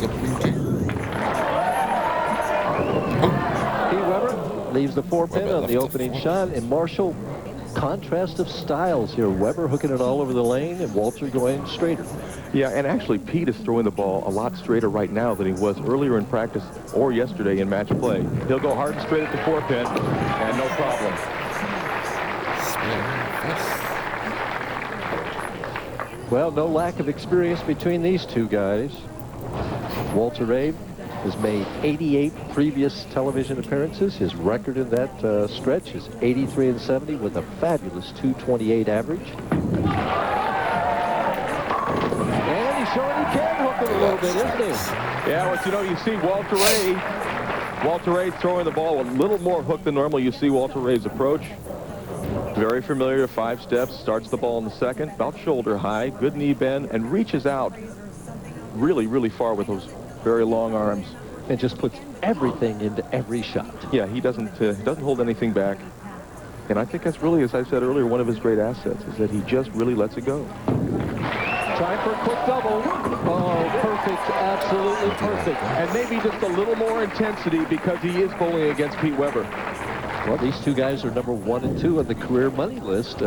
Pete Weber leaves the 4-pin on the opening shot, and Marshall, contrast of styles here. Weber hooking it all over the lane, and Walter going straighter. Yeah, and actually Pete is throwing the ball a lot straighter right now than he was earlier in practice or yesterday in match play. He'll go hard and straight at the 4-pin, and no problem. Well, no lack of experience between these two guys. Walter Ray has made 88 previous television appearances. His record in that stretch is 83-70 with a fabulous 228 average. And he's showing he can hook it a little bit, isn't he? Yeah, well, you know, you see Walter Ray throwing the ball a little more hook than normal. You see Walter Ray's approach. Very familiar, 5 steps, starts the ball in the second, about shoulder high, good knee bend, and reaches out really, really far with those very long arms. And just puts everything into every shot. Yeah, he doesn't hold anything back. And I think that's really, as I said earlier, one of his great assets is that he just really lets it go. Trying for a quick double. Oh, perfect, absolutely perfect. And maybe just a little more intensity because he is bowling against Pete Weber. Well, these two guys are number 1 and 2 on the career money list,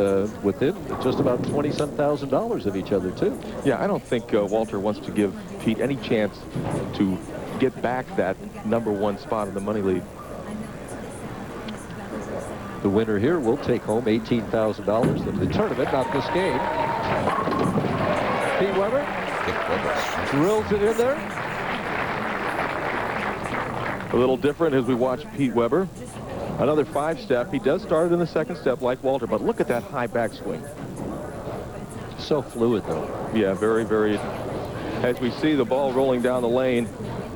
within just about $20,000 of each other, too. Yeah, I don't think Walter wants to give Pete any chance to get back that number 1 spot in the money lead. The winner here will take home $18,000 of the tournament, not this game. Pete Weber drills it in there. A little different as we watch Pete Weber. Another 5-step. He does start it in the second step like Walter, but look at that high backswing. So fluid, though. Yeah, very, very. As we see the ball rolling down the lane,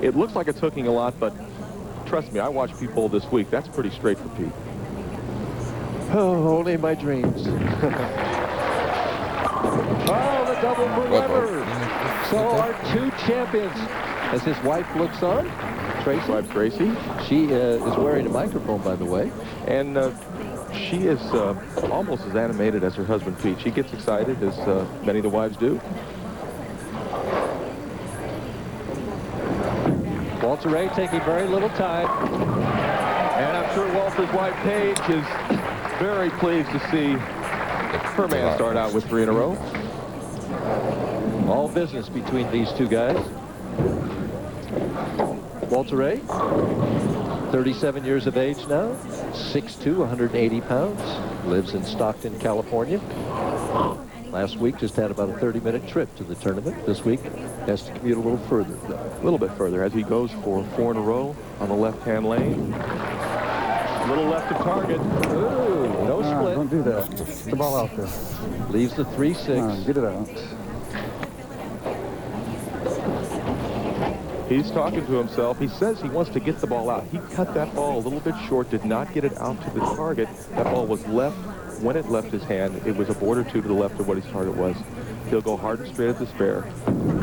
it looks like it's hooking a lot, but trust me, I watched Pete bowl this week. That's pretty straight for Pete. Oh, only my dreams. Oh, the double for Weber. So our 2 champions, as his wife looks on, Tracy. She is wearing a microphone, by the way. And she is almost as animated as her husband, Pete. She gets excited, as many of the wives do. Walter Ray taking very little time. And I'm sure Walter's wife, Paige, is very pleased to see her man start out with 3 in a row. All business between these two guys. Walter Ray, 37 years of age now, 6'2", 180 pounds, lives in Stockton, California. Last week just had about a 30-minute trip to the tournament. This week has to commute a little further. A little bit further as he goes for 4 in a row on the left-hand lane. A little left of target. Ooh, no split. Don't do that. Get the ball out there. Leaves the 3-6. Get it out. He's talking to himself. He says he wants to get the ball out. He cut that ball a little bit short, did not get it out to the target. That ball was left. When it left his hand, it was a board or 2 to the left of what his target was. He'll go hard and straight at the spare.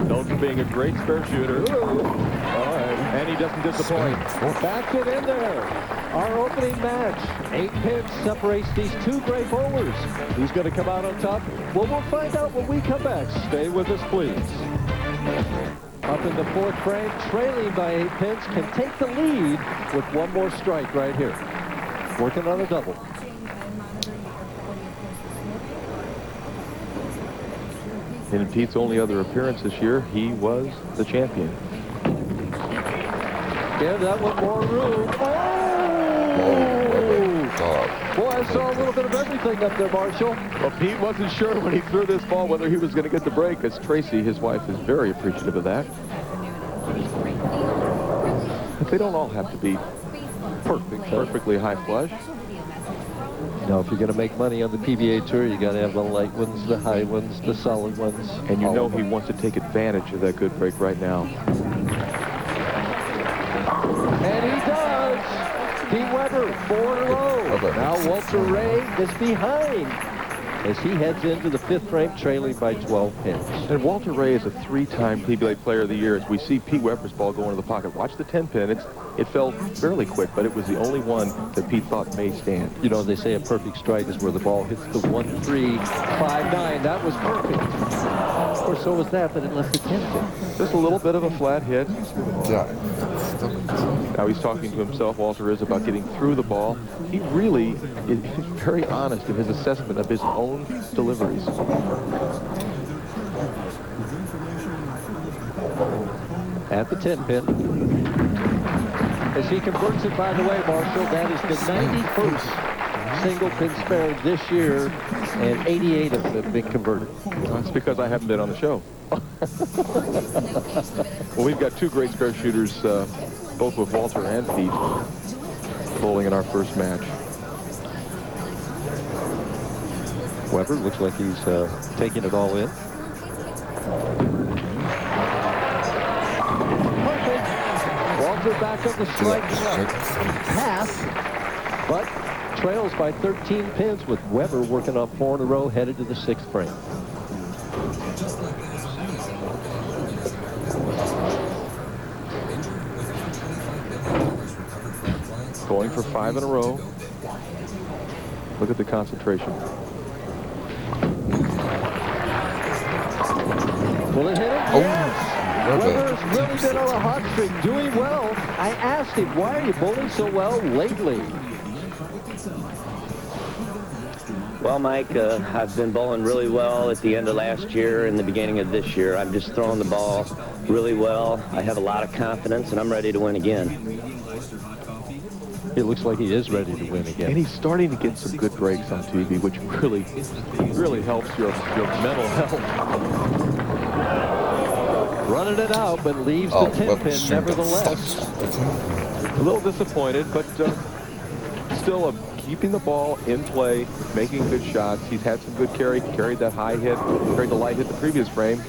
Known for being a great spare shooter. All right. And he doesn't disappoint. Back it in there. Our opening match. 8 pins separates these 2 great bowlers. Who's going to come out on top? Well, we'll find out when we come back. Stay with us, please. Up in the 4th frame, trailing by 8 pins, can take the lead with 1 more strike right here. Working on a double. In Pete's only other appearance this year, he was the champion. Give that one more room. Oh! Boy, I saw a little bit of everything up there, Marshall. Well, Pete wasn't sure when he threw this ball whether he was going to get the break, as Tracy, his wife, is very appreciative of that. But they don't all have to be perfectly high flush. You know, if you're going to make money on the PBA Tour, you got to have the light ones, the high ones, the solid ones. And you know he wants to take advantage of that good break right now. And he does. Pete Weber, 4 in a row. Now Walter Ray is behind as he heads into the 5th frame, trailing by 12 pins. And Walter Ray is a 3-time PBA Player of the Year. As we see Pete Weber's ball go into the pocket. Watch the 10-pin. It fell fairly quick, but it was the only one that Pete thought may stand. You know, they say a perfect strike is where the ball hits the 1-3-5-9. That was perfect. Or so was that, but it left the 10 pin. Just a little bit of a flat hit. Yeah. Now he's talking to himself, Walter is, about getting through the ball. He really is very honest in his assessment of his own deliveries. At the 10 pin. As he converts it, by the way, Marshall, that is the 91st single pin spare this year, and 88 of them have been converted. That's because I haven't been on the show. Well, we've got two great spare shooters, both with Walter and Pete, bowling in our first match. Weber looks like he's taking it all in. Perfect. Walter back up the strike half, but trails by 13 pins with Weber working off 4 in a row, headed to the 6th frame. Going for 5 in a row. Look at the concentration. Will it hit him? Oh, Yes. Weber's really been on a hot streak, doing well. I asked him, why are you bowling so well lately? Well, Mike, I've been bowling really well at the end of last year and the beginning of this year. I'm just throwing the ball really well. I have a lot of confidence, and I'm ready to win again. It looks like he is ready to win again. And he's starting to get some good breaks on TV, which really helps your mental health. Running it out, but leaves the 10 pin nevertheless. A little disappointed, but still keeping the ball in play, making good shots. He's had some good carry, carried that high hit, carried the light hit the previous frame.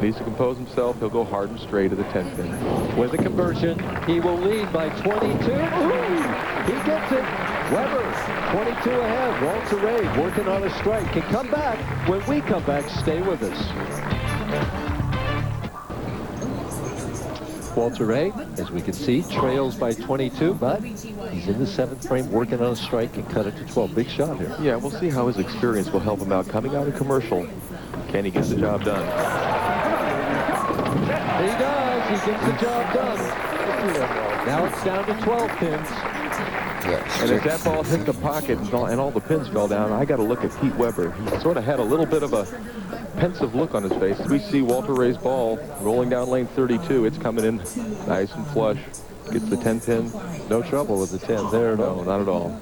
Needs to compose himself. He'll go hard and straight to the 10 pin. With the conversion, he will lead by 22. Ooh, he gets it. Weber, 22 ahead. Walter Ray working on a strike. Can come back. When we come back, stay with us. Walter Ray, as we can see, trails by 22, but he's in the 7th frame working on a strike and cut it to 12. Big shot here. Yeah, we'll see how his experience will help him out. Coming out of commercial, can he get the job done? He does. He gets the job done. Now it's down to 12 pins. And as that ball hit the pocket and all the pins fell down, I got to look at Pete Weber. He sort of had a little bit of a pensive look on his face. We see Walter Ray's ball rolling down lane 32. It's coming in nice and flush. Gets the 10 pin. No trouble with the 10 there. No, not at all.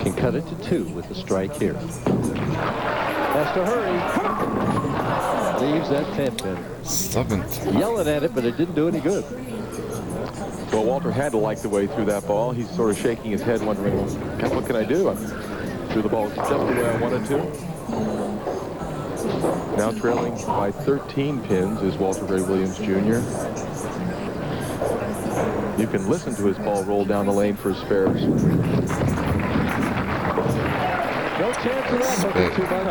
Can cut it to 2 with the strike here. Has to hurry. Leaves that 10 pin. 17. Yelling at it, but it didn't do any good. Well, Walter had to like the way through that ball. He's sort of shaking his head, wondering, what can I do? I threw the ball just the way I wanted to. Now trailing by 13 pins is Walter Ray Williams Jr. You can listen to his ball roll down the lane for his spares. No chance of that hooking too much.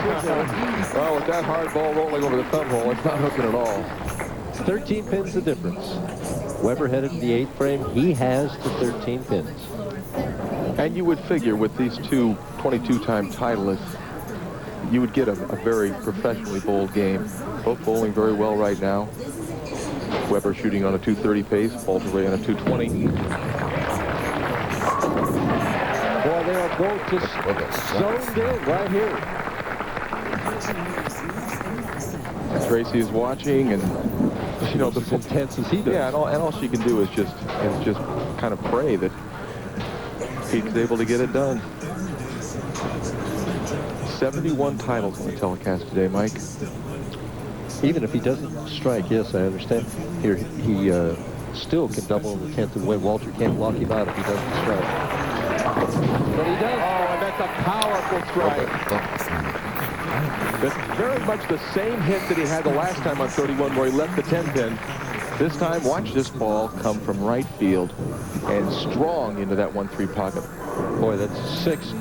Well, with that hard ball rolling over the thumb hole, it's not hooking at all. 13 pins the difference. Weber headed to the 8th frame. He has the 13 pins. And you would figure with these two 22-time titleists, you would get a very professionally bowled game. Both bowling very well right now. Weber shooting on a 230 pace, Walter Ray on a 220. Boy, they are both just zoned in right here. Tracy is watching, and you know, as intense as he does. Yeah, and all she can do is just kind of pray that Pete's able to get it done. 71 titles on the telecast today, Mike. Even if he doesn't strike, yes, I understand. Here, he still can double in the 10th and win. Walter can't lock him out if he doesn't strike. But he does. Oh, and that's a powerful strike. That's very much the same hit that he had the last time on 31 where he left the 10 pin. This time, watch this ball come from right field and strong into that 1-3 pocket. Boy, that's 6.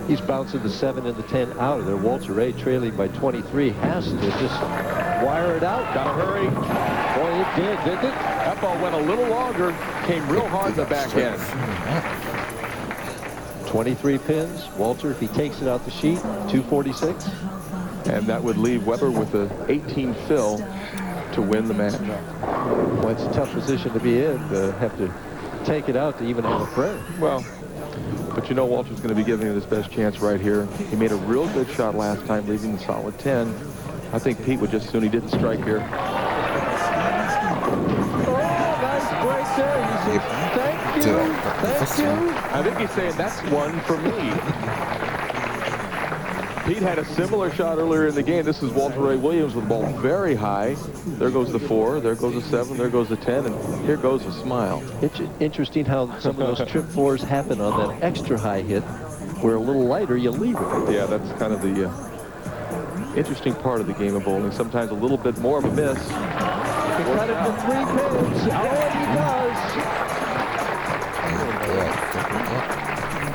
He's bouncing the 7 and the 10 out of there. Walter Ray trailing by 23 has to just wire it out. Gotta hurry. Boy, it did, didn't it? That ball went a little longer, came real hard in the back end. 23 pins. Walter, if he takes it out the sheet, 246. And that would leave Weber with a 18 fill to win the match. Well, it's a tough position to be in, to have to take it out to even have a prayer. Well, but you know Walter's going to be giving it his best chance right here. He made a real good shot last time, leaving the solid 10. I think Pete would just as soon he didn't strike here. Oh, nice break there. He says, thank you, thank you. I think he's saying that's one for me. Pete had a similar shot earlier in the game. This is Walter Ray Williams with the ball very high. There goes the 4, there goes the 7, there goes the 10, and here goes a smile. It's interesting how some of those trip 4s happen on that extra high hit, where a little lighter, you leave it. Yeah, that's kind of the interesting part of the game of bowling. Sometimes a little bit more of a miss. He cut it to 3 pins. Oh, and he does.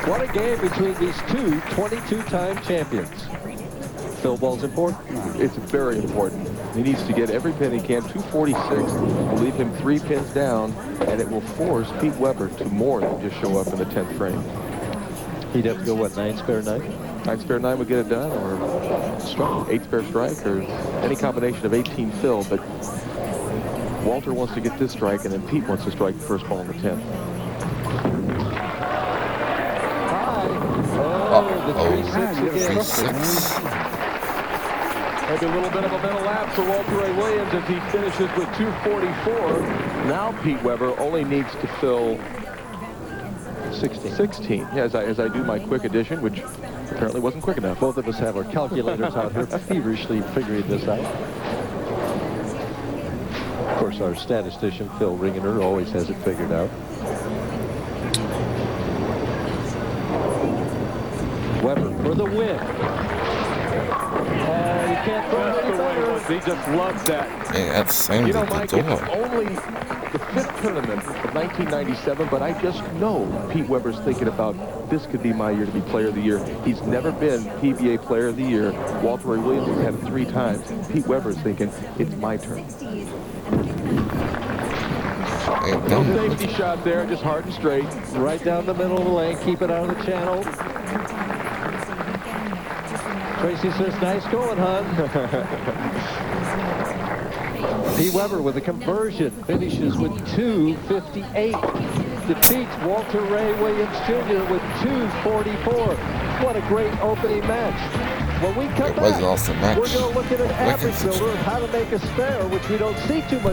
What a game between these two 22-time champions. Fill ball's important. It's very important. He needs to get every pin he can. 246 will leave him 3 pins down, and it will force Pete Weber to more than just show up in the 10th frame. He'd have to go, what, 9 spare 9? 9 spare 9 would get it done, or strike, 8 spare strike, or any combination of 18 fill. But Walter wants to get this strike, and then Pete wants to strike the first ball in the 10th. The 3-6 again. 3-6. Maybe a little bit of a mental lapse for Walter Ray Williams as he finishes with 244. Now Pete Weber only needs to fill 16. Yeah, as I do my quick addition, which apparently wasn't quick enough. Both of us have our calculators out here feverishly figuring this out. Of course, our statistician, Phil Ringener, always has it figured out. Weber for the win. You can't throw it any better. He just loves that. Yeah, that's same You know, with the Mike, door. it's only the 5th tournament of 1997, but I just know Pete Weber's thinking about this could be my year to be Player of the Year. He's never been PBA Player of the Year. Walter Ray Williams has had it 3 times. Pete Weber's thinking, it's my turn. No safety shot there, just hard and straight. Right down the middle of the lane, keep it out of the channel. Tracy says, nice going, hon. Pete Weber with a conversion finishes with 258. Defeats Walter Ray Williams Jr. with 244. What a great opening match. When we come back, was an awesome match. we're going to look at an average builder of how to make a spare, which we don't see too much